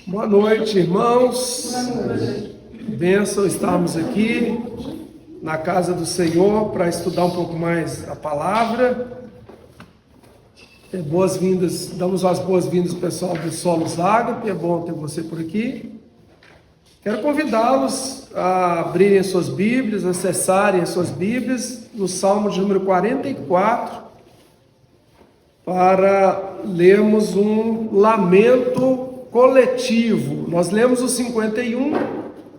Boa noite, irmãos. Bênção estarmos aqui na casa do Senhor para estudar um pouco mais a palavra. Boas-vindas, damos as boas-vindas ao pessoal do Solos Ágape, é bom ter você por aqui. Quero convidá-los a abrirem suas Bíblias, acessarem as suas Bíblias no Salmo de número 44, para lermos um lamento coletivo. Nós lemos o 51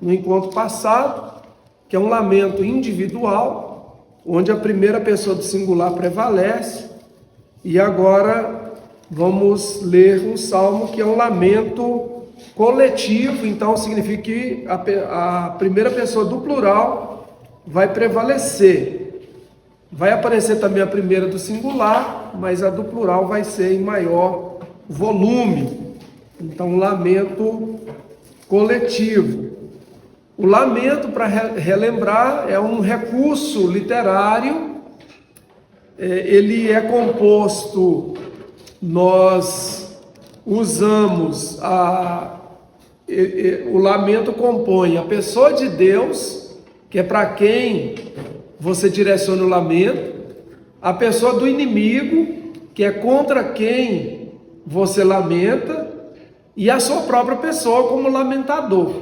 no encontro passado, que é um lamento individual, onde a primeira pessoa do singular prevalece, e agora vamos ler um salmo que é um lamento coletivo, então significa que a primeira pessoa do plural vai prevalecer. Vai aparecer também a primeira do singular, mas a do plural vai ser em maior volume. Então, um lamento coletivo. O lamento, para relembrar, é um recurso literário. Ele é composto, nós usamos, o lamento compõe a pessoa de Deus, que é para quem você direciona o lamento, a pessoa do inimigo, que é contra quem você lamenta, e a sua própria pessoa como lamentador.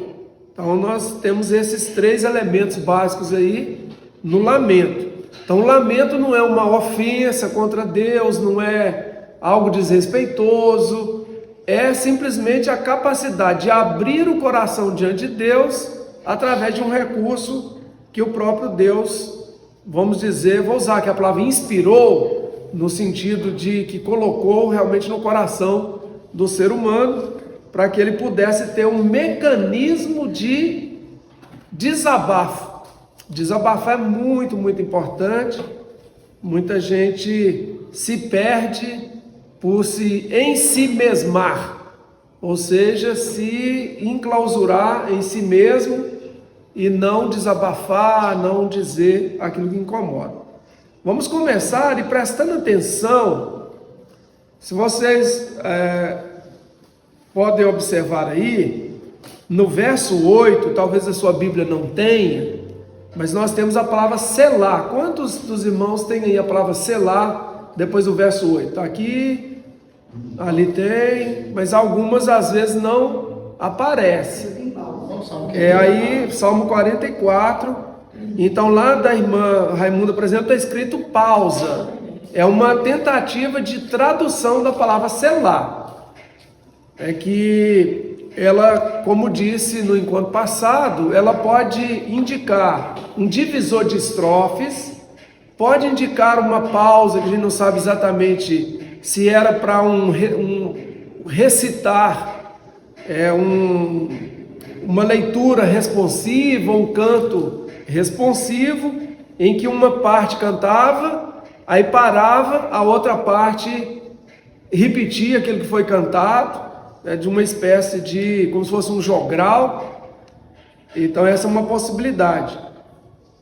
Então nós temos esses três elementos básicos aí no lamento. Então o lamento não é uma ofensa contra Deus, não é algo desrespeitoso, é simplesmente a capacidade de abrir o coração diante de Deus através de um recurso que o próprio Deus, vamos dizer, vou usar aqui a palavra inspirou, no sentido de que colocou realmente no coração do ser humano, para que ele pudesse ter um mecanismo de desabafo. Desabafar é muito, muito importante. Muita gente se perde por se ensimesmar, ou seja, se enclausurar em si mesmo e não desabafar, não dizer aquilo que incomoda. Vamos começar e prestando atenção, se vocês podem observar aí, no verso 8, talvez a sua Bíblia não tenha, mas nós temos a palavra selar. Quantos dos irmãos têm aí a palavra selar depois do verso 8? Está aqui, ali tem, mas algumas às vezes não aparecem. É aí, Salmo 44, então lá da irmã Raimunda, por exemplo, está escrito pausa. É uma tentativa de tradução da palavra selar. É que ela, como disse no encontro passado, ela pode indicar um divisor de estrofes, pode indicar uma pausa que a gente não sabe exatamente se era para um recitar, uma leitura responsiva, um canto responsivo, em que uma parte cantava, aí parava, a outra parte repetia aquilo que foi cantado, de uma espécie de, como se fosse um jogral. Então essa é uma possibilidade.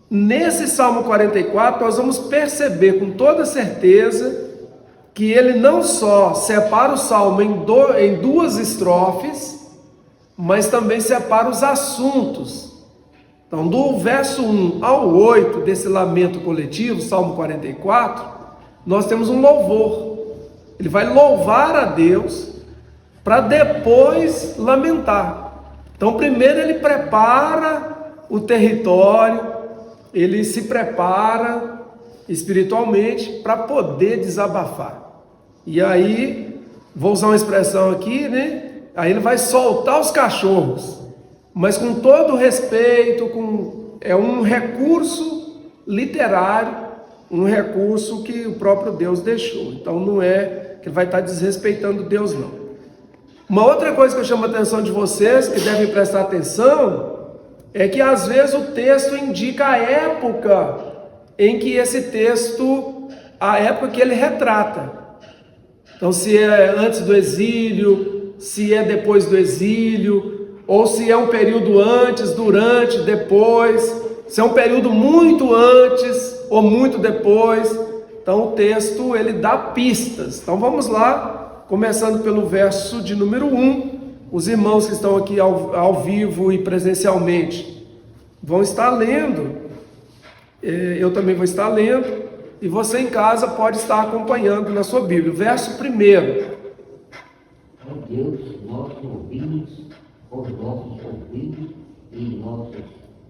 Nesse Salmo 44 nós vamos perceber com toda certeza que ele não só separa o Salmo em duas estrofes, mas também separa os assuntos. Então do verso 1 ao 8 desse lamento coletivo, Salmo 44, nós temos um louvor. Ele vai louvar a Deus para depois lamentar. Então primeiro ele prepara o território, ele se prepara espiritualmente para poder desabafar. E aí, vou usar uma expressão aqui, né? Aí ele vai soltar os cachorros, mas com todo respeito, é um recurso literário, um recurso que o próprio Deus deixou. Então não é que ele vai estar desrespeitando Deus, não. Uma outra coisa que eu chamo a atenção de vocês, que devem prestar atenção, é que às vezes o texto indica a época em que esse texto, a época que ele retrata. Então se é antes do exílio, se é depois do exílio, ou se é um período antes, durante, depois, se é um período muito antes ou muito depois. Então o texto ele dá pistas. Então vamos lá, começando pelo verso de número 1, os irmãos que estão aqui ao vivo e presencialmente vão estar lendo, eu também vou estar lendo, e você em casa pode estar acompanhando na sua Bíblia. Verso 1. Ó Deus, nós ouvimos, os nossos ouvidos e nossos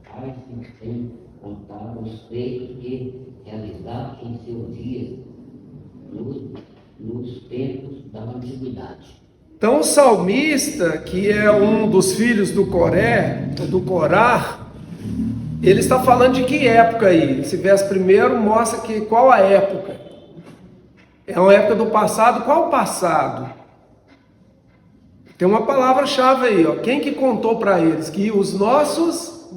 pais nos têm contado os feitos que realizaste em seus dias, nos tempos da antiguidade. Então o salmista, que é um dos filhos do Corá, ele está falando de que época aí? Esse verso 1 mostra que qual a época? É uma época do passado. Qual o passado? Tem uma palavra-chave aí, ó. Quem que contou para eles? Que os nossos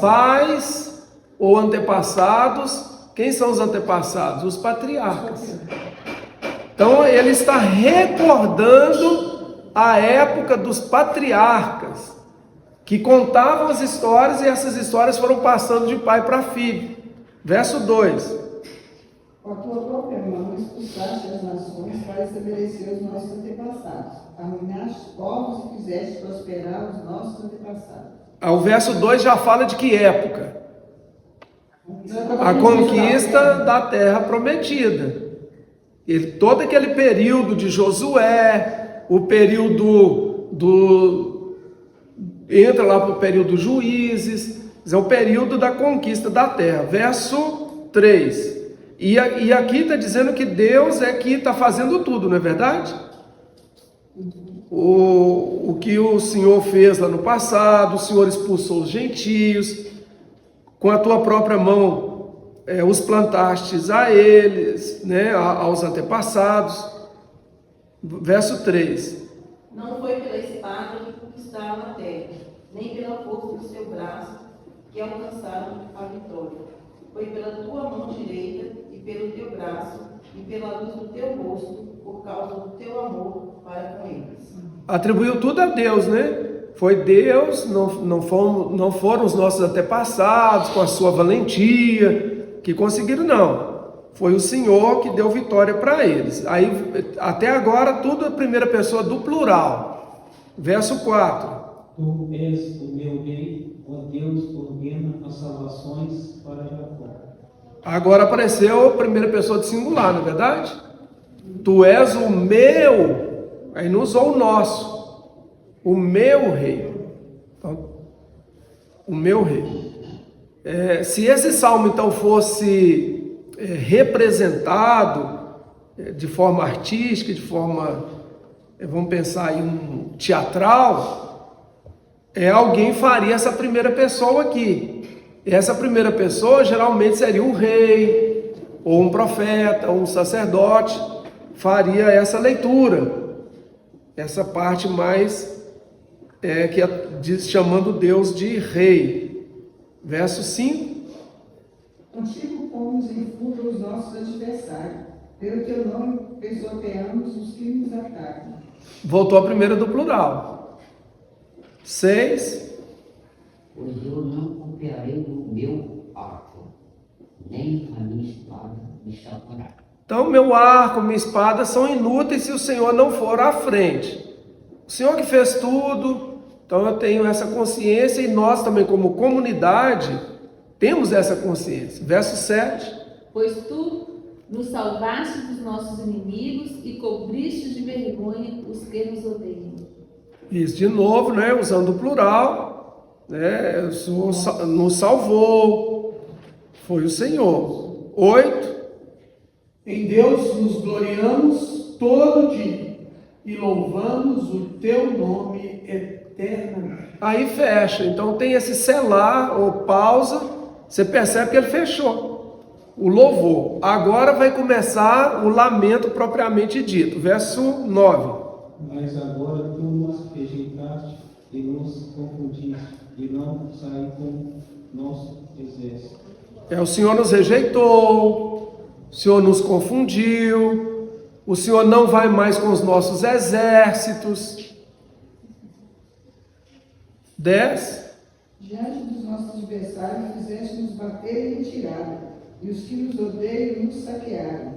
pais ou antepassados, quem são os antepassados? Os patriarcas. Então ele está recordando a época dos patriarcas, que contavam as histórias e essas histórias foram passando de pai para filho. Verso 2. Com a tua própria mão expulsaste as nações para estabelecer os nossos antepassados. Arruinaste os povos e fizeste prosperar os nossos antepassados. O verso 2 já fala de que época? A conquista da terra prometida. Todo aquele período de Josué, o período entra lá para o período dos juízes, é o período da conquista da terra. Verso 3. E aqui está dizendo que Deus é que está fazendo tudo, não é verdade? O que o Senhor fez lá no passado, o Senhor expulsou os gentios, com a tua própria mão os plantastes a eles, né, aos antepassados. Verso 3. Não foi pela espada que conquistaram a terra, nem pela força do seu braço que alcançaram a vitória. Foi pela tua mão direita e pelo teu braço e pela luz do teu rosto, por causa do teu amor para com eles. Atribuiu tudo a Deus, né? Foi Deus, não foram os nossos antepassados com a sua valentia que conseguiram, não. Foi o Senhor que deu vitória para eles. Aí, até agora, tudo é a primeira pessoa do plural. Verso 4. Tu és o meu rei, ó Deus, ordena as salvações para Jacó. Agora apareceu a primeira pessoa de singular, não é verdade? Tu és o meu, aí não usou o nosso, o meu rei. Então, o meu rei. Se esse salmo então fosse representado de forma artística, de forma, vamos pensar aí, um teatral, alguém faria essa primeira pessoa aqui. Essa primeira pessoa geralmente seria um rei, ou um profeta, ou um sacerdote, faria essa leitura, essa parte mais chamando Deus de rei. Verso 5. Contigo pomos em fuga os nossos adversários, pelo teu nome pisoteamos os que nos atacam. Voltou a primeira do plural. 6. Pois eu não confiarei no meu arco, nem a minha espada me salvará. Então, meu arco, minha espada são inúteis se o Senhor não for à frente. O Senhor que fez tudo, então eu tenho essa consciência e nós também como comunidade temos essa consciência. Verso 7. Pois tu nos salvaste dos nossos inimigos e cobriste de vergonha os que nos odeiam. Isso, de novo, né, usando o plural. Nos salvou, foi o Senhor. 8. Em Deus nos gloriamos todo dia e louvamos o teu nome eternamente. Aí fecha, então tem esse selar ou pausa, você percebe que ele fechou o louvor. Agora vai começar o lamento propriamente dito, verso 9. Mas agora tu nos rejeitaste e nos confundiste, e não saí com nosso exército. O Senhor nos rejeitou, o Senhor nos confundiu, o Senhor não vai mais com os nossos exércitos. 10. Diante dos nossos adversários fizeste-nos bater em retirada, e os que nos odeiam nos saquearam.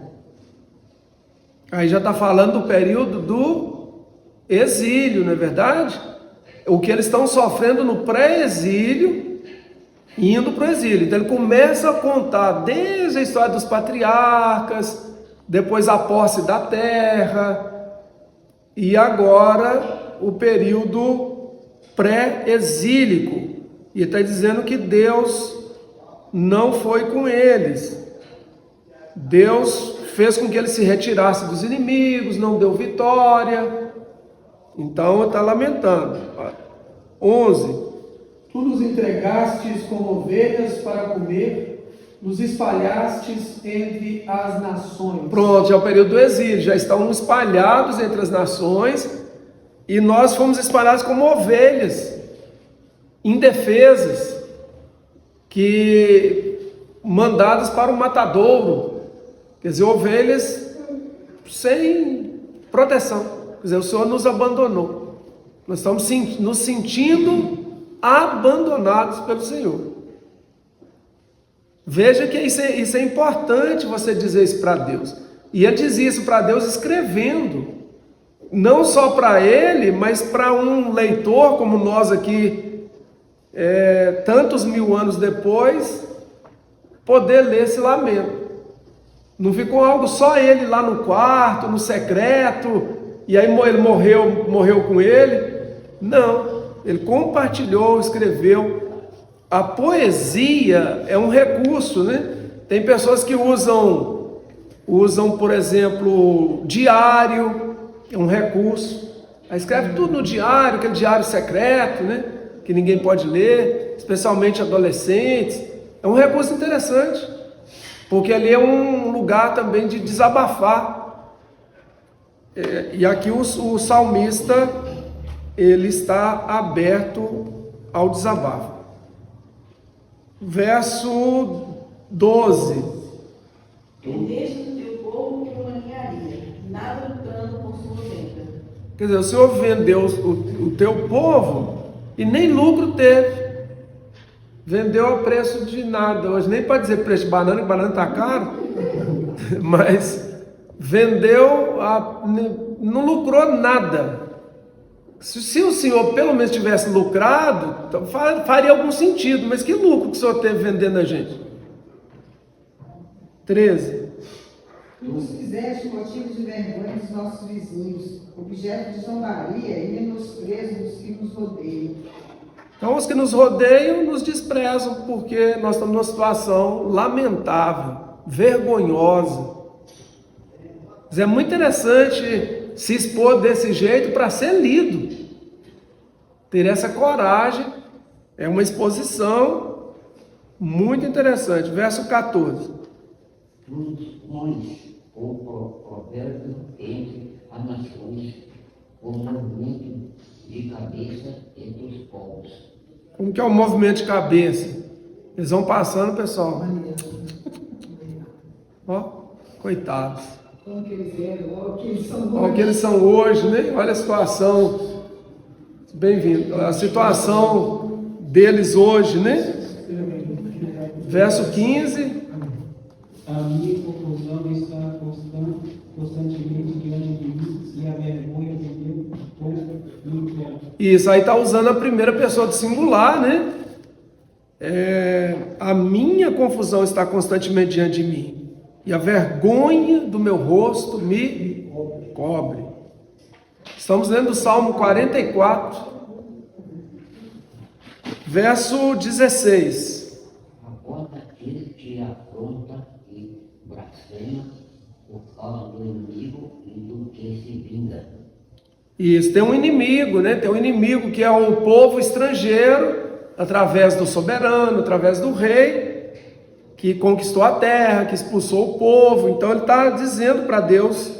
Aí já está falando do período do exílio, não é verdade? O que eles estão sofrendo no pré-exílio, indo para o exílio. Então ele começa a contar desde a história dos patriarcas, depois a posse da terra, e agora o período pré-exílico. E está dizendo que Deus não foi com eles. Deus fez com que eles se retirassem dos inimigos, não deu vitória. Então está lamentando. 11. Tu nos entregastes como ovelhas para comer, nos espalhastes entre as nações. Pronto, já é o período do exílio, já estão espalhados entre as nações, e nós fomos espalhados como ovelhas, indefesas, que mandadas para o matadouro, quer dizer, ovelhas sem proteção, quer dizer, o Senhor nos abandonou, nós estamos nos sentindo abandonados pelo Senhor. Veja que isso é importante você dizer isso para Deus. E ele diz isso para Deus escrevendo, não só para ele, mas para um leitor como nós aqui, tantos mil anos depois, poder ler esse lamento. Não ficou algo só ele lá no quarto, no secreto, e aí ele morreu com ele. Não, ele compartilhou, escreveu. A poesia é um recurso, né? Tem pessoas que usam, por exemplo, diário, é um recurso. Aí escreve tudo no diário, aquele diário secreto, né? Que ninguém pode ler, especialmente adolescentes. É um recurso interessante, porque ali é um lugar também de desabafar. E aqui o salmista, ele está aberto ao desabafo. Verso 12. Vendeste o teu povo por uma ninharia, nada lucrando por sua venda. Quer dizer, o Senhor vendeu o teu povo e nem lucro teve. Vendeu a preço de nada. Hoje nem pode dizer preço de banana, que banana está caro, mas vendeu, não lucrou nada. Se o Senhor pelo menos tivesse lucrado, então faria algum sentido, mas que lucro que o Senhor teve vendendo a gente? 13. Nos fizeste motivo de vergonha dos nossos vizinhos, objeto de zombaria e menosprezo dos que nos rodeiam. Então os que nos rodeiam nos desprezam, porque nós estamos numa situação lamentável, vergonhosa. Mas é muito interessante se expor desse jeito para ser lido. Ter essa coragem é uma exposição muito interessante. Verso 14. Tu pões o provérbio entre as nações, o movimento de cabeça entre os povos. Como que é o movimento de cabeça? Eles vão passando, pessoal. Ó, coitados. Como que eles eram, ou o que eles são Olha o que eles são hoje, né? Olha a situação. Bem-vindo. A situação deles hoje, né? Verso 15. A minha confusão está constantemente diante de mim, e a vergonha de meu povo me inquieta. Isso, aí está usando a primeira pessoa do singular, né? A minha confusão está constantemente diante de mim, e a vergonha do meu rosto me cobre. Estamos lendo o Salmo 44, verso 16. Agora aquele que afronta e blasfema por causa do inimigo e do que se vinga. Isso, tem um inimigo, né? Tem um inimigo que é um povo estrangeiro, através do soberano, através do rei, que conquistou a terra, que expulsou o povo. Então ele está dizendo para Deus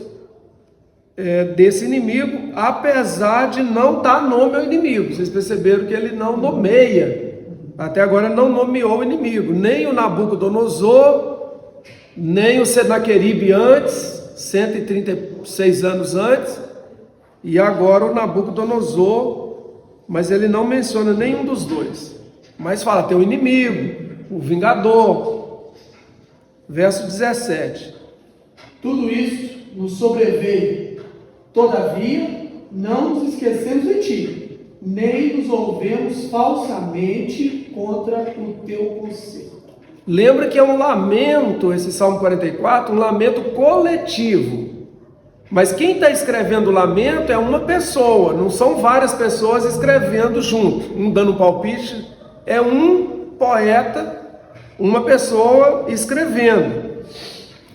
desse inimigo, apesar de não dar nome ao inimigo. Vocês perceberam que ele não nomeia, até agora não nomeou o inimigo, nem o Nabucodonosor, nem o Senaqueribe antes, 136 anos antes, e agora o Nabucodonosor, mas ele não menciona nenhum dos dois, mas fala, tem o inimigo, o vingador. Verso 17. Tudo isso nos sobreveio. Todavia, não nos esquecemos de ti, nem nos ouvemos falsamente contra o teu conselho. Lembra que é um lamento, esse Salmo 44, um lamento coletivo. Mas quem está escrevendo o lamento é uma pessoa, não são várias pessoas escrevendo junto, um dando palpite. É um poeta, uma pessoa escrevendo.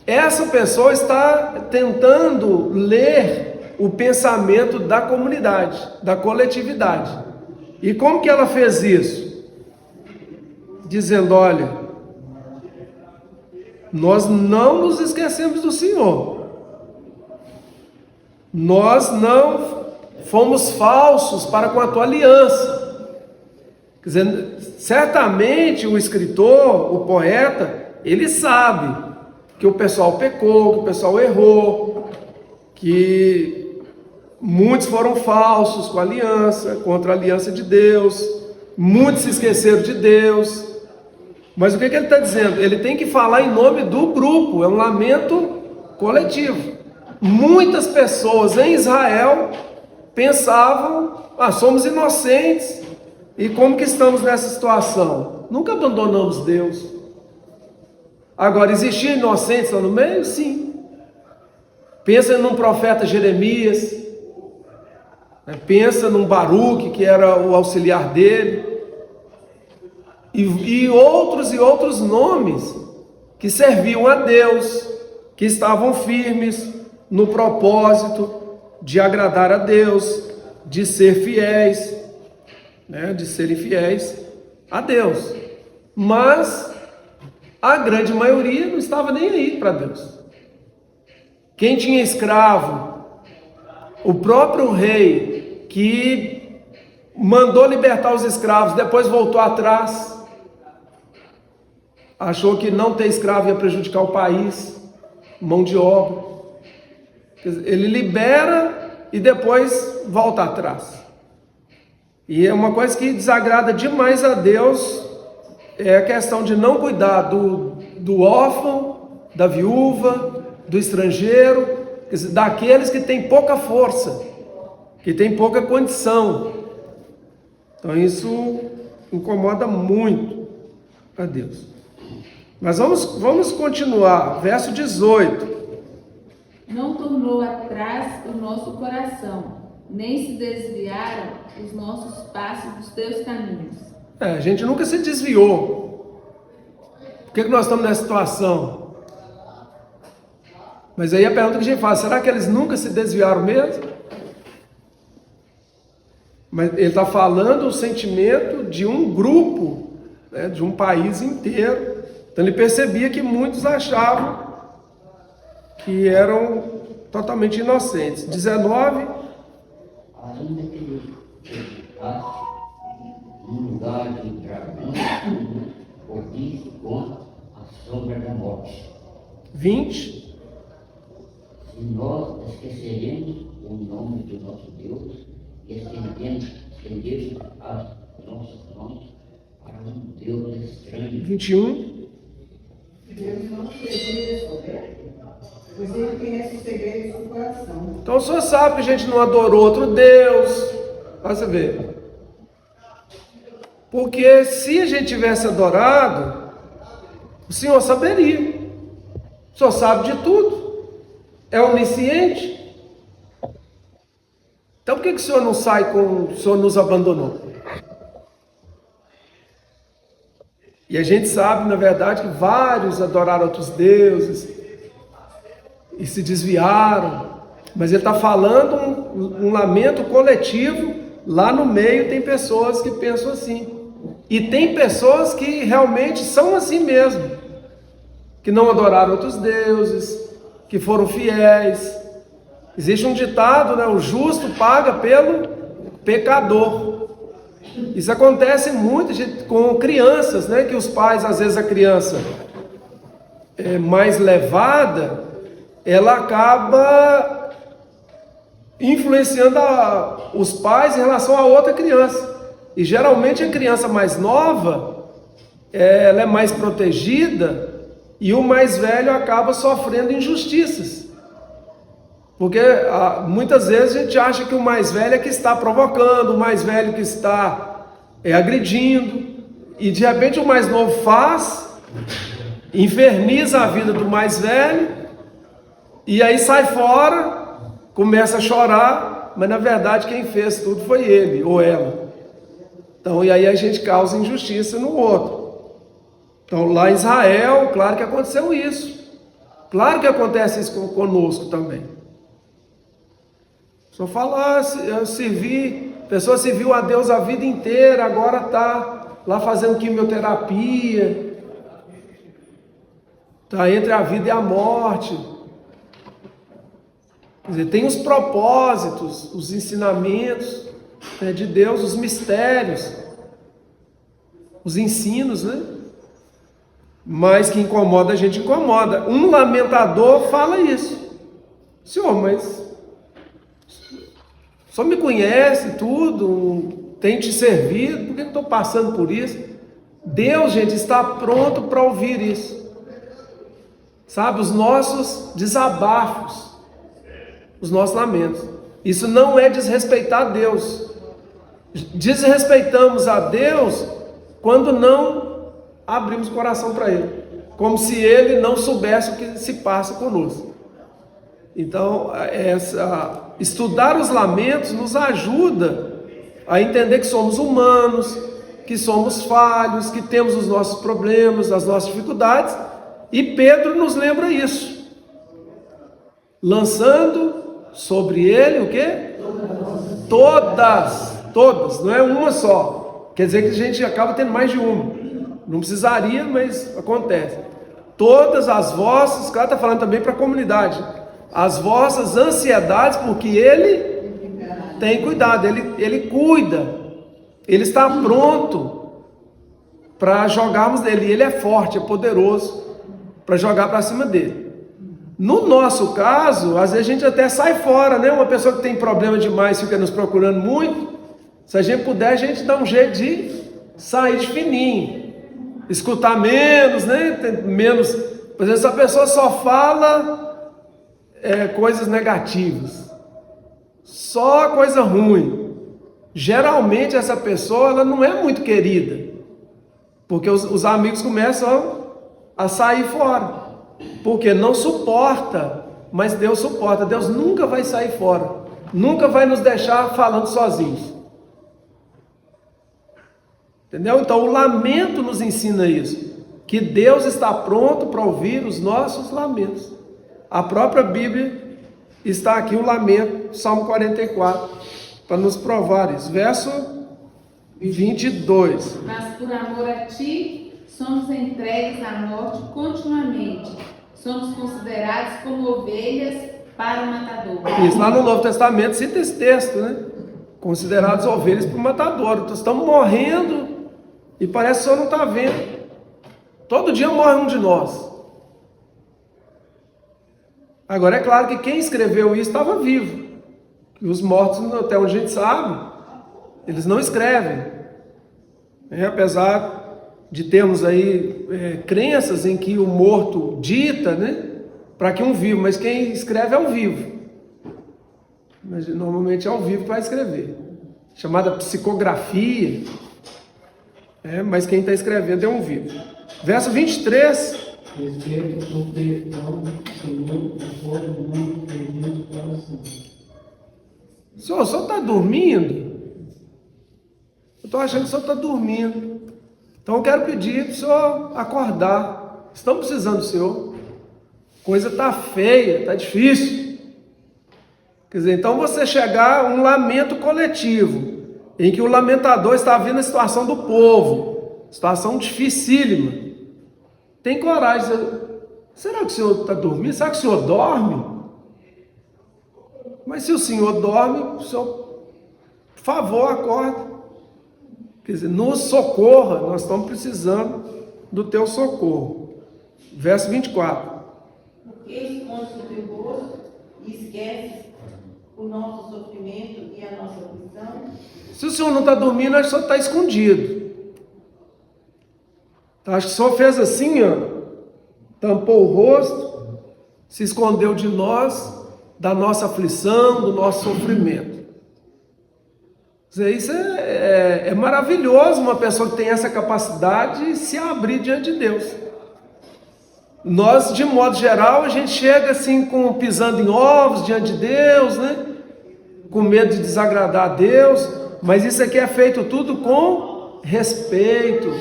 Essa pessoa está tentando ler o pensamento da comunidade, da coletividade. E como que ela fez isso? Dizendo, olha, nós não nos esquecemos do Senhor. Nós não fomos falsos para com a tua aliança. Quer dizer, certamente o escritor, o poeta, ele sabe que o pessoal pecou, que o pessoal errou, que muitos foram falsos com a aliança, contra a aliança de Deus, muitos se esqueceram de Deus. Mas o que ele está dizendo? Ele tem que falar em nome do grupo, é um lamento coletivo. Muitas pessoas em Israel pensavam, somos inocentes, e como que estamos nessa situação? Nunca abandonamos Deus. Agora, existiam inocentes lá no meio? Sim. Pensa num profeta Jeremias, pensa num Baruque, que era o auxiliar dele, e outros nomes que serviam a Deus, que estavam firmes no propósito de agradar a Deus, de ser fiéis, de serem fiéis a Deus. Mas a grande maioria não estava nem aí para Deus. Quem tinha escravo, o próprio rei que mandou libertar os escravos, depois voltou atrás, achou que não ter escravo ia prejudicar o país, mão de obra. Ele libera e depois volta atrás. E é uma coisa que desagrada demais a Deus, é a questão de não cuidar do órfão, da viúva, do estrangeiro, quer dizer, daqueles que têm pouca força, que têm pouca condição. Então isso incomoda muito a Deus. Mas vamos continuar, verso 18. Não tornou atrás o nosso coração, nem se desviaram os nossos passos dos teus caminhos. A gente nunca se desviou. Por que nós estamos nessa situação? Mas aí a pergunta que a gente faz, será que eles nunca se desviaram mesmo? Mas ele está falando o sentimento de um grupo, de um país inteiro. Então ele percebia que muitos achavam que eram totalmente inocentes. 19. Ainda que ele educasse num lugar de dragão, ouvisse contra a sombra da morte. 20. Se nós esqueceremos o nome do nosso Deus e estendemos as nossas mãos para um Deus estranho. 21. Deus não precisa souber, pois ele conhece os segredos do coração. Então o senhor sabe que a gente não adorou outro Deus. Olha você ver. Porque se a gente tivesse adorado, o senhor saberia. O senhor sabe de tudo. É onisciente. Então por que o senhor não sai com o senhor nos abandonou? E a gente sabe, na verdade, que vários adoraram outros deuses e se desviaram. Mas ele está falando um lamento coletivo. Lá no meio tem pessoas que pensam assim. E tem pessoas que realmente são assim mesmo. Que não adoraram outros deuses, que foram fiéis. Existe um ditado, o justo paga pelo pecador. Isso acontece muito com crianças, que os pais, às vezes a criança é mais levada, ela acaba influenciando os pais em relação a outra criança. E geralmente a criança mais nova, ela é mais protegida e o mais velho acaba sofrendo injustiças. Porque muitas vezes a gente acha que o mais velho é que está provocando, o mais velho que está agredindo, e de repente o mais novo faz, inferniza a vida do mais velho, e aí sai fora, começa a chorar, mas na verdade quem fez tudo foi ele ou ela. Então, e aí a gente causa injustiça no outro. Então, lá em Israel, claro que aconteceu isso. Claro que acontece isso conosco também. Só falar, eu servi, a pessoa serviu a Deus a vida inteira, agora está lá fazendo quimioterapia, está entre a vida e a morte. Quer dizer, tem os propósitos, os ensinamentos, né, de Deus, os mistérios, os ensinos, né? Mas que incomoda a gente, incomoda. Um lamentador fala isso. Senhor, mas só me conhece tudo, tem te servido, por que eu estou passando por isso? Deus, gente, está pronto para ouvir isso. Sabe, os nossos desabafos, os nossos lamentos. Isso não é desrespeitar a Deus. Desrespeitamos a Deus quando não abrimos o coração para Ele, como se Ele não soubesse o que se passa conosco. Então, estudar os lamentos nos ajuda a entender que somos humanos, que somos falhos, que temos os nossos problemas, as nossas dificuldades, e Pedro nos lembra isso, lançando sobre ele o quê? Todas, não é uma só. Quer dizer que a gente acaba tendo mais de uma. Não precisaria, mas acontece. Todas as vossas, o cara está falando também para a comunidade, as vossas ansiedades, porque ele tem cuidado, ele cuida, ele está pronto para jogarmos nele, ele é forte, é poderoso para jogar para cima dele. No nosso caso, às vezes a gente até sai fora, né? Uma pessoa que tem problema demais, fica nos procurando muito, se a gente puder, a gente dá um jeito de sair de fininho, escutar menos, né? Menos, por exemplo, essa pessoa só fala coisas negativas, só coisa ruim. Geralmente essa pessoa ela não é muito querida, porque os amigos começam a sair fora, porque não suporta, mas Deus suporta. Deus nunca vai sair fora, nunca vai nos deixar falando sozinhos. Entendeu? Então o lamento nos ensina isso, que Deus está pronto para ouvir os nossos lamentos. A própria Bíblia está aqui, o lamento, Salmo 44, para nos provar isso. Verso 22. Mas por amor a ti, somos entregues à morte continuamente. Somos considerados como ovelhas para o matador. Isso lá no Novo Testamento cita esse texto, né? Considerados ovelhas para o matador. Então estamos morrendo e parece que o senhor não está vendo. Todo dia morre um de nós. Agora é claro que quem escreveu isso estava vivo. E os mortos, até onde a gente sabe, eles não escrevem. Apesar de termos aí crenças em que o morto dita, né, para que um vivo, mas quem escreve é o vivo. Mas normalmente é o vivo para escrever, chamada psicografia, mas quem está escrevendo é um vivo. Verso 23. Respeito o perdão, Senhor, conforme o nome do coração. O senhor está dormindo? Eu estou achando que o senhor está dormindo. Então eu quero pedir para o senhor acordar. Estamos precisando do senhor. Coisa está feia, está difícil. Quer dizer, então você chegar a um lamento coletivo, em que o lamentador está vendo a situação do povo, situação dificílima. Tem coragem de dizer, será que o senhor está dormindo? Será que o senhor dorme? Mas se o senhor dorme, o senhor, por favor, acorda. Quer dizer, nos socorra, nós estamos precisando do teu socorro. Verso 24. Porque escondes o teu rosto e esqueces o nosso sofrimento e a nossa aflição? Se o senhor não está dormindo, acho que o senhor está escondido. Então, acho que o senhor fez assim, ó, tampou o rosto, se escondeu de nós, da nossa aflição, do nosso sofrimento. Isso é maravilhoso, uma pessoa que tem essa capacidade de se abrir diante de Deus. Nós, de modo geral, a gente chega assim, pisando em ovos diante de Deus, né? Com medo de desagradar a Deus, mas isso aqui é feito tudo com respeito,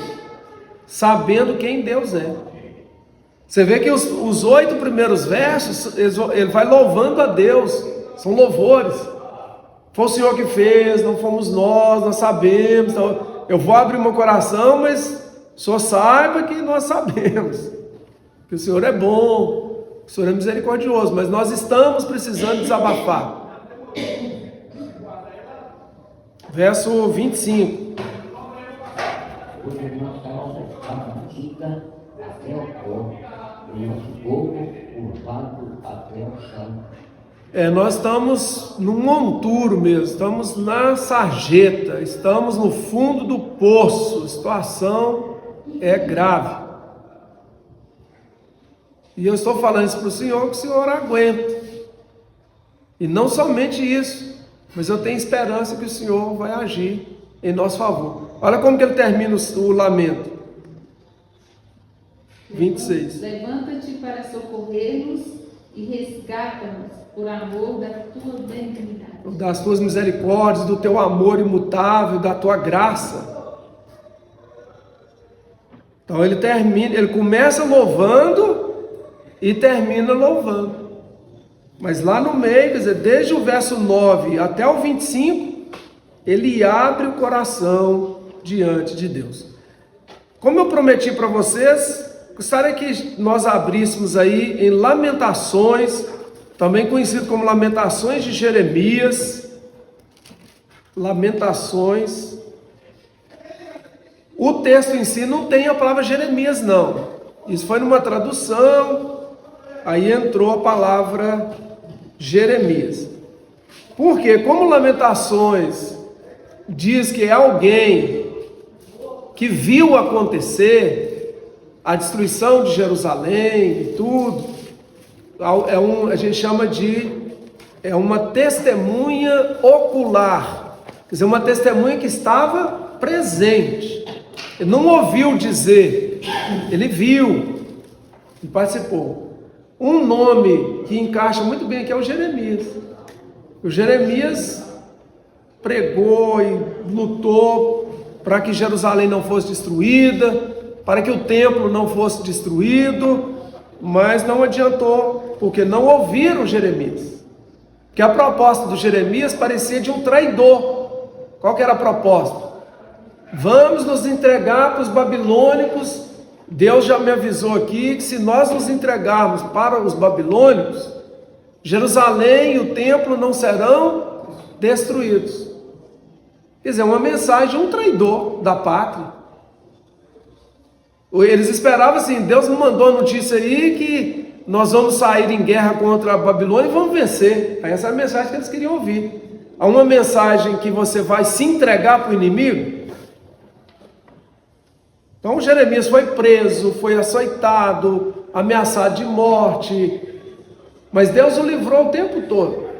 sabendo quem Deus é. Você vê que os 8 primeiros versos, ele vai louvando a Deus, são louvores. Foi o Senhor que fez, não fomos nós sabemos. Então, eu vou abrir meu coração, mas só saiba que nós sabemos que o Senhor é bom, que o Senhor é misericordioso, mas nós estamos precisando desabafar. Verso 25. Hoje nossa alma está batida até o pó, e nosso corpo curvado até o chão. Nós estamos no monturo mesmo, estamos na sarjeta, estamos no fundo do poço, a situação é grave. E eu estou falando isso para o Senhor, que o Senhor aguenta. E não somente isso, mas eu tenho esperança que o Senhor vai agir em nosso favor. Olha como que ele termina o lamento. 26. Levanta-te para socorrer-nos e resgata-nos por amor da tua benignidade. Das tuas misericórdias, do teu amor imutável, da tua graça. Então ele começa louvando e termina louvando. Mas lá no meio, quer dizer, desde o verso 9 até o 25, ele abre o coração diante de Deus. Como eu prometi para vocês, gostaria que nós abríssemos aí em Lamentações, também conhecido como Lamentações de Jeremias. Lamentações. O texto em si não tem a palavra Jeremias, não. Isso foi numa tradução, aí entrou a palavra Jeremias. Porque como Lamentações diz que é alguém que viu acontecer a destruição de Jerusalém e tudo, a gente chama de uma testemunha ocular, quer dizer, uma testemunha que estava presente. Ele não ouviu dizer, ele viu e participou. Um nome que encaixa muito bem aqui é o Jeremias. O Jeremias pregou e lutou para que Jerusalém não fosse destruída, para que o templo não fosse destruído, mas não adiantou, porque não ouviram Jeremias. Que a proposta do Jeremias parecia de um traidor. Qual que era a proposta? Vamos nos entregar para os babilônicos. Deus já me avisou aqui que se nós nos entregarmos para os babilônicos, Jerusalém e o templo não serão destruídos. Quer dizer, uma mensagem de um traidor da pátria. Eles esperavam assim, Deus me mandou a notícia aí que nós vamos sair em guerra contra a Babilônia e vamos vencer. Aí essa é a mensagem que eles queriam ouvir. Há uma mensagem que você vai se entregar para o inimigo. Então Jeremias foi preso, foi açoitado, ameaçado de morte, mas Deus o livrou o tempo todo.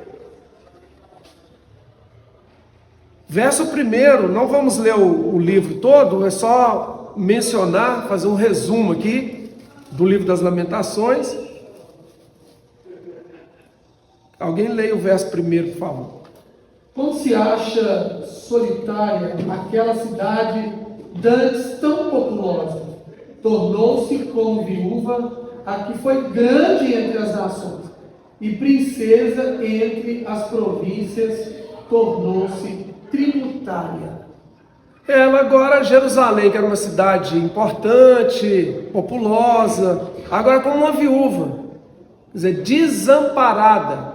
Verso 1, não vamos ler o livro todo, é só mencionar, fazer um resumo aqui do livro das Lamentações. Alguém leia o verso 1, por favor. Como se acha solitária aquela cidade dantes tão populosa? Tornou-se como viúva, a que foi grande entre as nações, e princesa entre as províncias, tornou-se tributária. Ela agora, Jerusalém, que era uma cidade importante, populosa, agora como uma viúva, quer dizer, desamparada.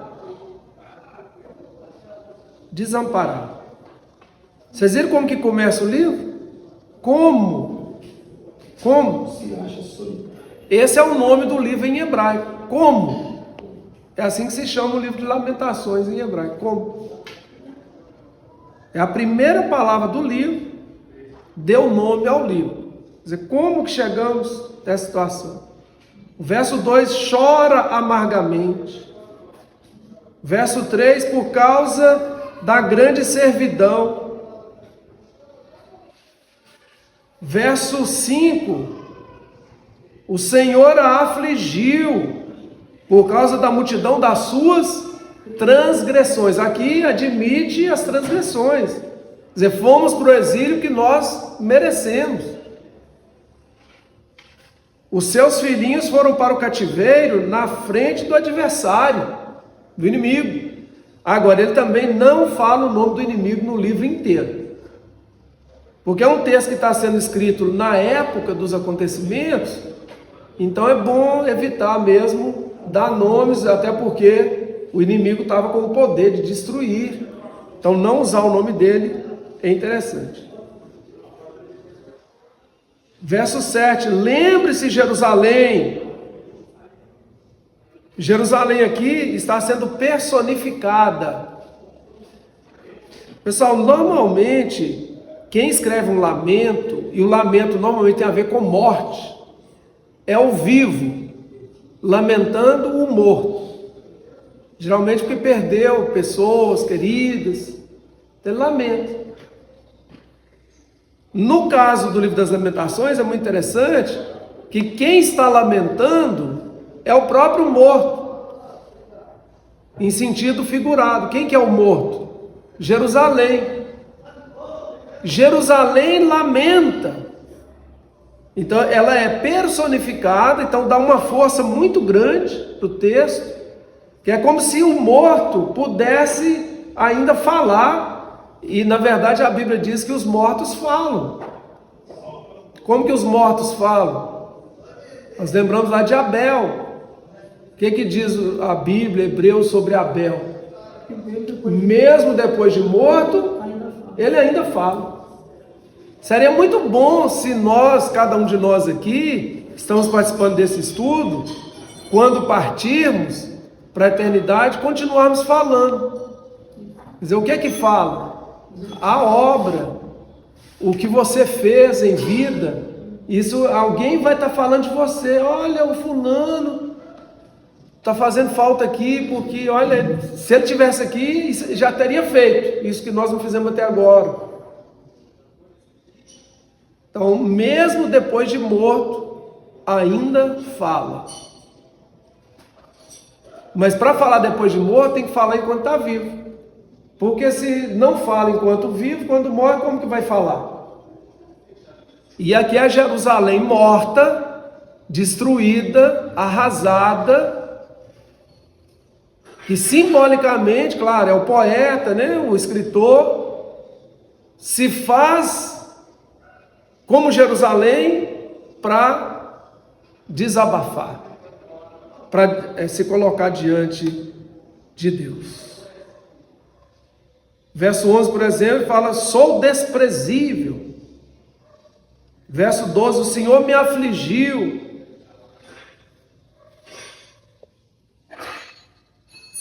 Desamparada. Vocês viram como que começa o livro? Como? Se acha solitária. Esse é o nome do livro em hebraico. Como? É assim que se chama o livro de Lamentações em hebraico. Como? É a primeira palavra do livro, deu nome ao livro. Quer dizer, como que chegamos nessa situação? O verso 2, chora amargamente. Verso 3, por causa da grande servidão. Verso 5, o Senhor a afligiu por causa da multidão das suas transgressões. Aqui admite as transgressões. Quer dizer, fomos para o exílio que nós merecemos. Os seus filhinhos foram para o cativeiro na frente do adversário, do inimigo. Agora, ele também não fala o nome do inimigo no livro inteiro. Porque é um texto que está sendo escrito na época dos acontecimentos, então é bom evitar mesmo dar nomes, até porque o inimigo estava com o poder de destruir. Então não usar o nome dele é interessante. Verso 7, lembre-se, Jerusalém. Jerusalém aqui está sendo personificada. Pessoal, normalmente, quem escreve um lamento, e o lamento normalmente tem a ver com morte, é o vivo lamentando o morto. Geralmente porque perdeu pessoas queridas, tem lamento. No caso do livro das Lamentações, é muito interessante que quem está lamentando é o próprio morto, em sentido figurado. Quem que é o morto? Jerusalém. Jerusalém lamenta. Então ela é personificada, então dá uma força muito grande para o texto, que é como se o morto pudesse ainda falar. E na verdade a Bíblia diz que os mortos falam. Como que os mortos falam? Nós lembramos lá de Abel. O que diz a Bíblia, Hebreus, sobre Abel? Mesmo depois de morto, ele ainda fala. Seria muito bom se nós, cada um de nós aqui, estamos participando desse estudo, quando partirmos para a eternidade, continuarmos falando. Quer dizer, o que é que fala? A obra, o que você fez em vida, isso alguém vai estar falando de você. Olha, o fulano está fazendo falta aqui, porque olha, se ele tivesse aqui, já teria feito isso que nós não fizemos até agora. Então, mesmo depois de morto, ainda fala. Mas para falar depois de morto, tem que falar enquanto está vivo. Porque se não fala enquanto vivo, quando morre, como que vai falar? E aqui é Jerusalém morta, destruída, arrasada, que simbolicamente, claro, é o poeta, né, o escritor, se faz como Jerusalém para desabafar, para se colocar diante de Deus. Verso 11, por exemplo, fala: sou desprezível. Verso 12, o Senhor me afligiu.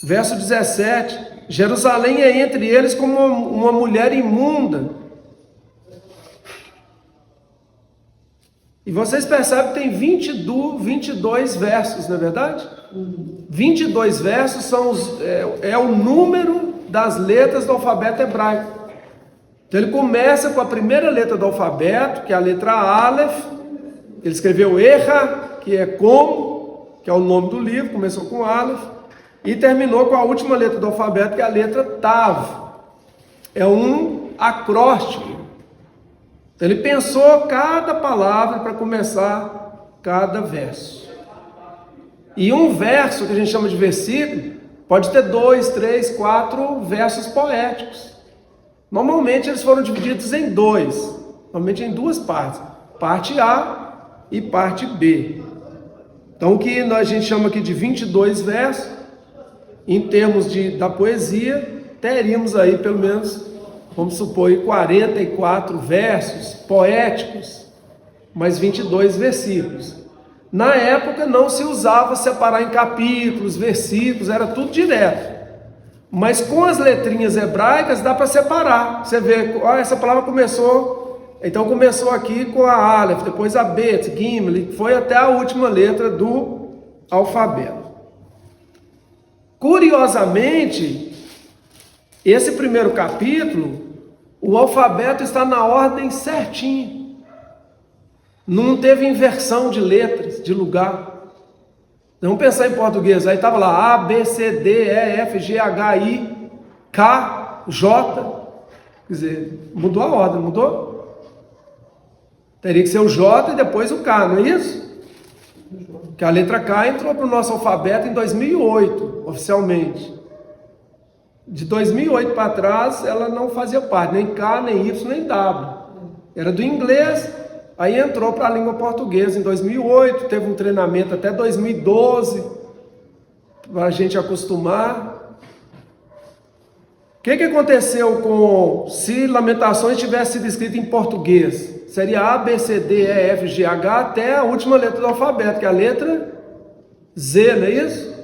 Verso 17, Jerusalém é entre eles como uma mulher imunda. E vocês percebem que tem 22 versos, não é verdade? 22 versos é o número das letras do alfabeto hebraico. Então ele começa com a primeira letra do alfabeto, que é a letra Aleph. Ele escreveu Erra, que é como, que é o nome do livro, começou com Aleph, e terminou com a última letra do alfabeto, que é a letra Tav. É um acróstico. Então ele pensou cada palavra para começar cada verso. E um verso, que a gente chama de versículo, pode ter 2, 3, 4 versos poéticos. Normalmente eles foram divididos em dois, normalmente em duas partes, parte A e parte B. Então o que a gente chama aqui de 22 versos, em termos da poesia, teríamos aí pelo menos, vamos supor, 44 versos poéticos, mais 22 versículos. Na época não se usava separar em capítulos, versículos, era tudo direto. Mas com as letrinhas hebraicas dá para separar. Você vê, essa palavra começou, então começou aqui com a Aleph, depois a Bet, Gimel, foi até a última letra do alfabeto. Curiosamente, esse primeiro capítulo, o alfabeto está na ordem certinha. Não teve inversão de letras, de lugar. Vamos pensar em português. Aí estava lá A, B, C, D, E, F, G, H, I, K, J. Quer dizer, mudou a ordem, mudou? Teria que ser o J e depois o K, não é isso? Que a letra K entrou para o nosso alfabeto em 2008, oficialmente. De 2008 para trás, ela não fazia parte, nem K, nem Y, nem W. Era do inglês, aí entrou para a língua portuguesa em 2008, teve um treinamento até 2012, para a gente acostumar. O que aconteceu com, se Lamentações tivesse sido escrito em português? Seria A, B, C, D, E, F, G, H, até a última letra do alfabeto, que é a letra Z, não é isso?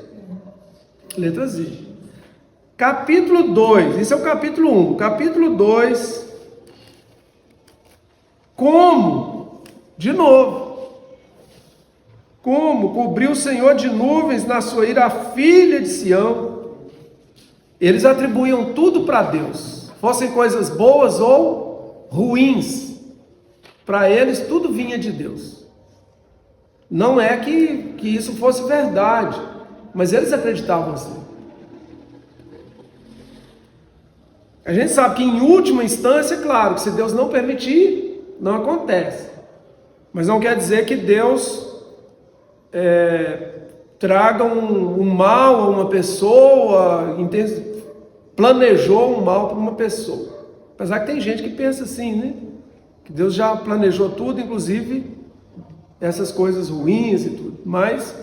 Letra Z. Capítulo 2, isso é o capítulo 1. Capítulo 2, como? De novo. Como cobriu o Senhor de nuvens na sua ira a filha de Sião. Eles atribuíam tudo para Deus, fossem coisas boas ou ruins. Para eles tudo vinha de Deus. Não é que isso fosse verdade, mas eles acreditavam assim. A gente sabe que em última instância, claro, que se Deus não permitir, não acontece. Mas não quer dizer que Deus traga um mal a uma pessoa, planejou um mal para uma pessoa. Apesar que tem gente que pensa assim, né? Que Deus já planejou tudo, inclusive essas coisas ruins e tudo. Mas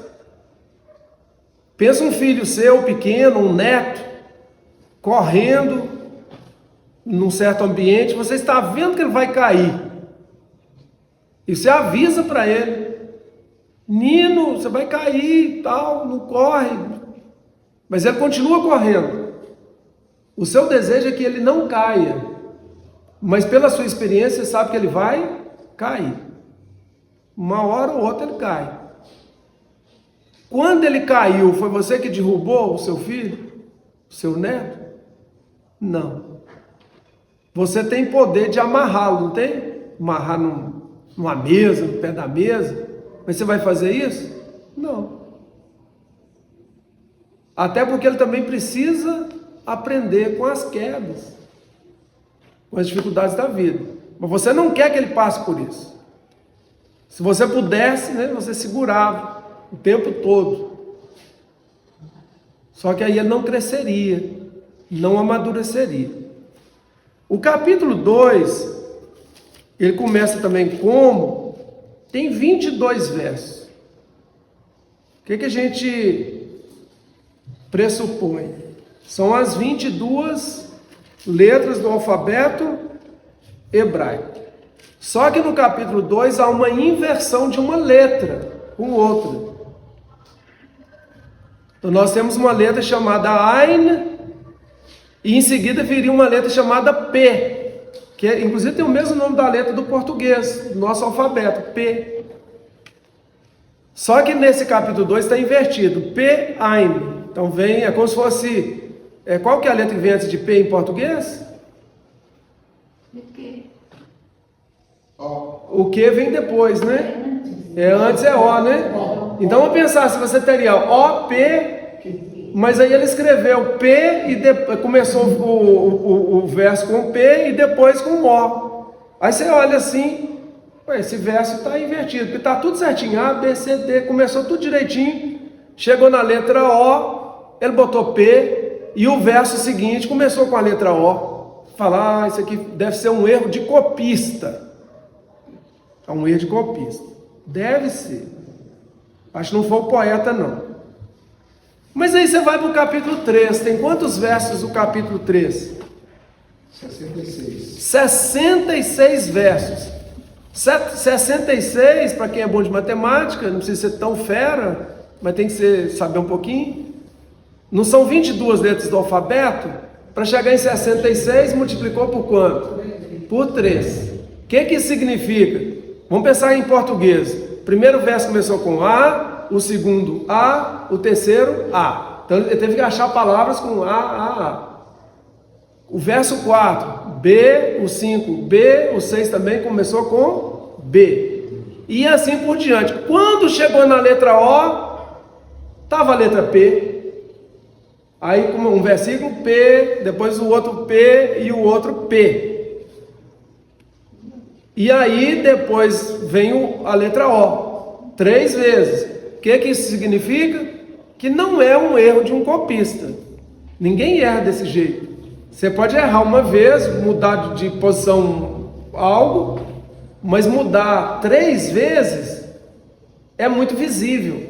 pensa um filho seu pequeno, um neto, correndo num certo ambiente, você está vendo que ele vai cair. E você avisa para ele: Nino, você vai cair, tal, não corre. Mas ele continua correndo. O seu desejo é que ele não caia, mas pela sua experiência você sabe que ele vai cair. Uma hora ou outra ele cai. Quando ele caiu, foi você que derrubou o seu filho? O seu neto? Não. Você tem poder de amarrá-lo, não tem? Amarrar numa mesa, no pé da mesa. Mas você vai fazer isso? Não. Até porque ele também precisa aprender com as quedas, com as dificuldades da vida. Mas você não quer que ele passe por isso. Se você pudesse, né, você segurava o tempo todo. Só que aí ele não cresceria, não amadureceria. O capítulo 2, ele começa também como? Tem 22 versos. O que a gente pressupõe? São as 22 letras do alfabeto hebraico. Só que no capítulo 2 há uma inversão de uma letra com outra. Então nós temos uma letra chamada Ain, e em seguida viria uma letra chamada P, que inclusive tem o mesmo nome da letra do português, do nosso alfabeto, P. Só que nesse capítulo 2 está invertido, P, Ain. Então vem, é como se fosse... qual que é a letra que vem antes de P em português? O que vem depois, né? Antes é O, né? Então vamos pensar se você teria O, P, mas aí ele escreveu P e começou o verso com P e depois com O. Aí você olha assim, esse verso está invertido, porque está tudo certinho, A, B, C, D, começou tudo direitinho, chegou na letra O, ele botou P, e o verso seguinte começou com a letra O. Falar, isso aqui deve ser um erro de copista. É um erro de copista. Deve ser. Acho que não foi o poeta, não. Mas aí você vai para o capítulo 3. Tem quantos versos o capítulo 3? 66. 66 versos. 66, para quem é bom de matemática, não precisa ser tão fera, mas tem que saber um pouquinho. Não são 22 letras do alfabeto? Para chegar em 66, multiplicou por quanto? Por 3. O que isso significa? Vamos pensar em português. O primeiro verso começou com A, o segundo A, o terceiro A. Então ele teve que achar palavras com A. O verso 4, B, o 5, B, o 6 também começou com B. E assim por diante. Quando chegou na letra O, estava a letra P. Aí um versículo P, depois o outro P e o outro P. E aí depois vem a letra O, 3 vezes. O que isso significa? Que não é um erro de um copista. Ninguém erra desse jeito. Você pode errar uma vez, mudar de posição algo, mas mudar 3 vezes é muito visível.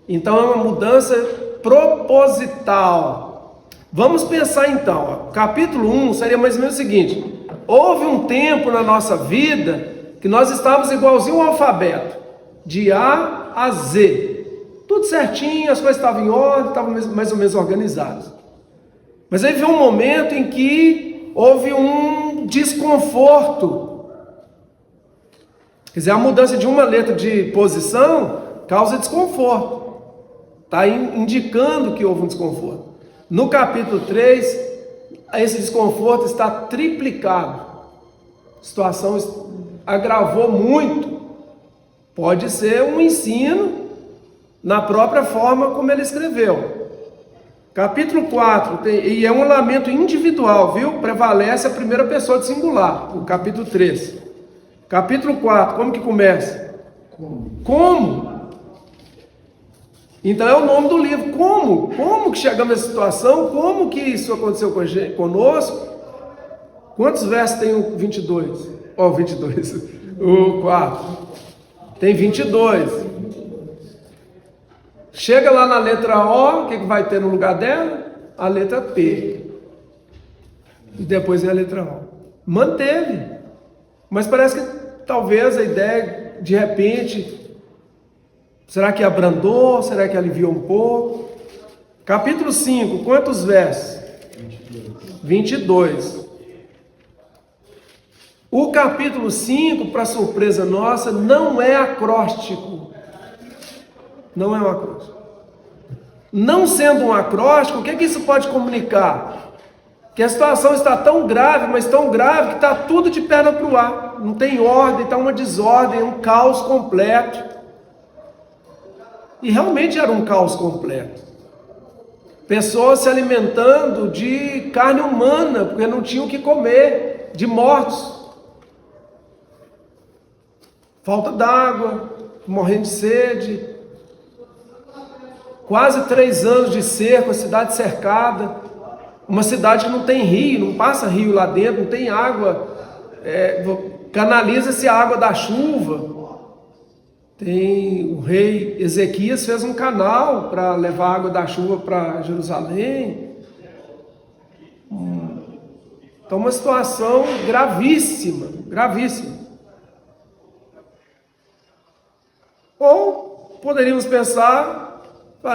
Então é uma mudança proposital. Vamos pensar então, capítulo 1 seria mais ou menos o seguinte: houve um tempo na nossa vida que nós estávamos igualzinho ao alfabeto, de A a Z. Tudo certinho, as coisas estavam em ordem, estavam mais ou menos organizadas. Mas aí veio um momento em que houve um desconforto. Quer dizer, a mudança de uma letra de posição causa desconforto. Está indicando que houve um desconforto. No capítulo 3, esse desconforto está triplicado. A situação agravou muito. Pode ser um ensino na própria forma como ele escreveu. Capítulo 4, e é um lamento individual, viu? Prevalece a primeira pessoa de singular, o capítulo 3. Capítulo 4, como que começa? Como? Então é o nome do livro. Como? Como que chegamos nessa situação? Como que isso aconteceu conosco? Quantos versos tem o 22? Ó, 22. O 4. Tem 22. Chega lá na letra O, o que vai ter no lugar dela? A letra P. E depois vem a letra O. Manteve. Mas parece que talvez a ideia, de repente, será que abrandou? Será que aliviou um pouco? Capítulo 5, quantos versos? 22. O capítulo 5, para surpresa nossa, não é acróstico. Não é um acróstico. Não sendo um acróstico, o que isso pode comunicar? Que a situação está tão grave, mas tão grave, que está tudo de perna para o ar. Não tem ordem, está uma desordem, um caos completo. E realmente era um caos completo. Pessoas se alimentando de carne humana, porque não tinham o que comer, de mortos. Falta d'água, morrendo de sede. Quase 3 anos de cerco, a cidade cercada, uma cidade que não tem rio, não passa rio lá dentro, não tem água, canaliza-se a água da chuva. O rei Ezequias fez um canal para levar a água da chuva para Jerusalém. Então uma situação gravíssima, gravíssima. Ou poderíamos pensar,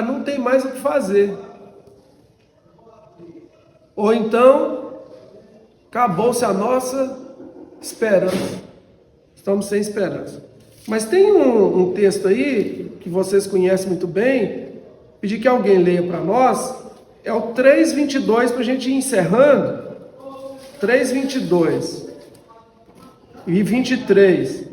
não tem mais o que fazer. Ou então, acabou-se a nossa esperança. Estamos sem esperança. Mas tem um texto aí, que vocês conhecem muito bem, pedir que alguém leia para nós, é o 3:22, para a gente ir encerrando. 3:22 e 23.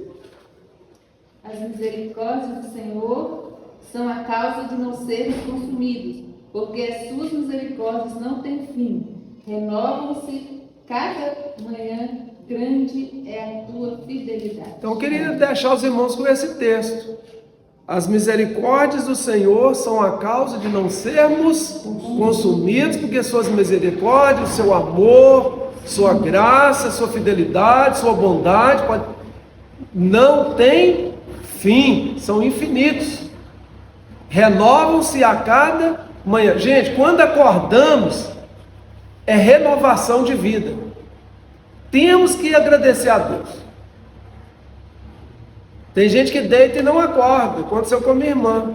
As misericórdias do Senhor são a causa de não sermos consumidos, porque as suas misericórdias não têm fim. Renovam-se cada manhã, grande é a tua fidelidade. Então eu queria deixar os irmãos com esse texto. As misericórdias do Senhor são a causa de não sermos consumidos, porque suas misericórdias, seu amor, sua graça, sua fidelidade, sua bondade não tem fim, são infinitos. Renovam-se a cada manhã. Gente, quando acordamos, é renovação de vida. Temos que agradecer a Deus. Tem gente que deita e não acorda. Aconteceu com a minha irmã.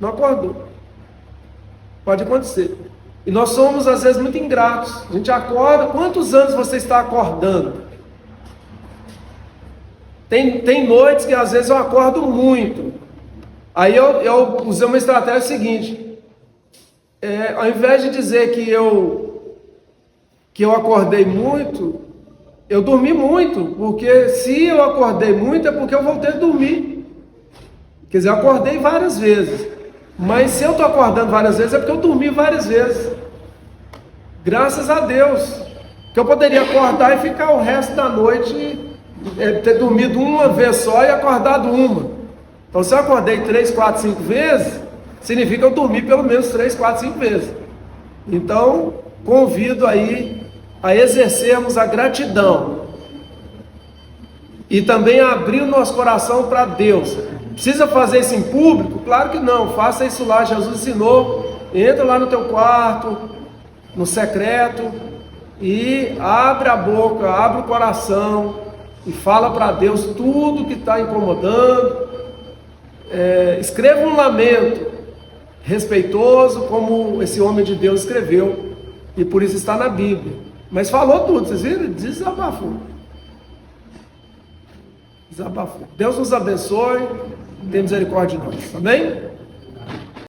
Não acordou. Pode acontecer. E nós somos, às vezes, muito ingratos. A gente acorda. Quantos anos você está acordando? Tem noites que, às vezes, eu acordo muito. Aí eu usei uma estratégia seguinte. ao invés de dizer que eu acordei muito, eu dormi muito, porque se eu acordei muito é porque eu voltei a dormir. Quer dizer, eu acordei várias vezes, mas se eu estou acordando várias vezes é porque eu dormi várias vezes. Graças a Deus, que eu poderia acordar e ficar o resto da noite, ter dormido uma vez só e acordado uma. Então se eu acordei 3, 4, 5 vezes, significa que eu dormi pelo menos 3, 4, 5 vezes. Então, convido aí a exercermos a gratidão e também a abrir o nosso coração para Deus. Precisa fazer isso em público? Claro que não, faça isso lá, Jesus ensinou. Entra lá no teu quarto, no secreto, e abre a boca, abre o coração e fala para Deus tudo que está incomodando. Escreva um lamento respeitoso, como esse homem de Deus escreveu, e por isso está na Bíblia. Mas falou tudo, vocês viram? Desabafou. Deus nos abençoe, tenha misericórdia de nós, amém?